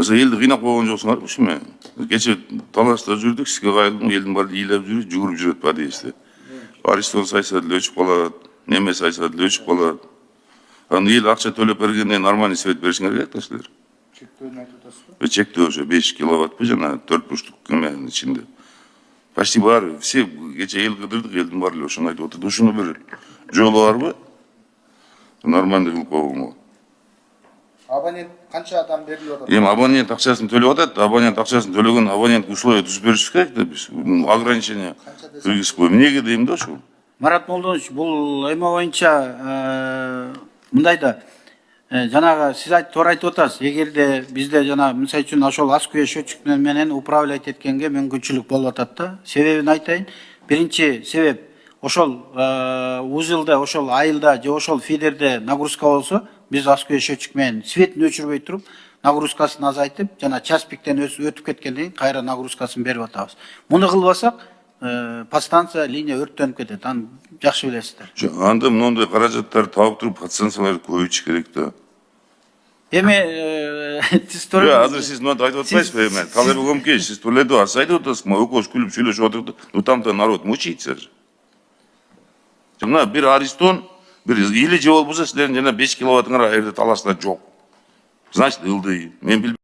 Mesela eldi kıynak koygan joksuңар ушуну. Кече талашта жүрдүк, сизге кайрылдым, элдин баары ыйлап жүрүп, жүгүрүп жүрөт подъездде. Аристон сайса деле өчүп калат, неме сайса деле өчүп калат. Аны эл акча төлөп бергенде нормальный свет беришиңер керек да силер. Чектөөнү айтып атасызбы? Чектөө ошо 5 киловаттпы жана 4,5 кеменин ичинде. Почти баары, все кече эл кыдырдык, элдин баары эле ошону айтып атат. Ушуну бир жолу барбы? Нормальный кылып койгонго. Абонент канча адам берилип атат? Эми абонент акчасын төлөп атат, абонент акчасын төлөгөн абонент условия түзүп беришибиз керек да биз. Ограничение кыргызып коюп. Эмнеге дейм да ушул? Марат Молдонович, бул эме боюнча мындай да жанагы сиз туура айтып атасыз. Эгерде бизде жана мисалы үчүн ошол ас күйө счетчик менен управлять эткенге мүмкүнчүлүк болуп атат да. Себебин айтайын. Биринчи себеп ошол узелде, ошол айылда же ошол фидерде нагрузка болсо, биз ас күйө счетчик менен светин өчүрбөй туруп, нагрузкасын азайтып, жана час пиктен өтүп кеткенден кийин кайра нагрузкасын берип атабыз. Муну кылбасак, подстанция линия өрттөнүп кетет. Аны жакшы билесиздер. Анда моундай каражаттарды таап туруп подстанцияларды көбөйтүш керек да. Эми сиз Азыр сиз мынтип айтып атпайсызбы эми? Талап Комкевич, сиз Толедо аз айтып атасызбы? Экөөбүз күлүп сүйлөшүп атырдык. Ну там-то народ мучается же. Мына бир Аристон, бир или же болбосо силердин жана 5 киловаттыңар жерде талашта жок. Значит, ылдый. Мен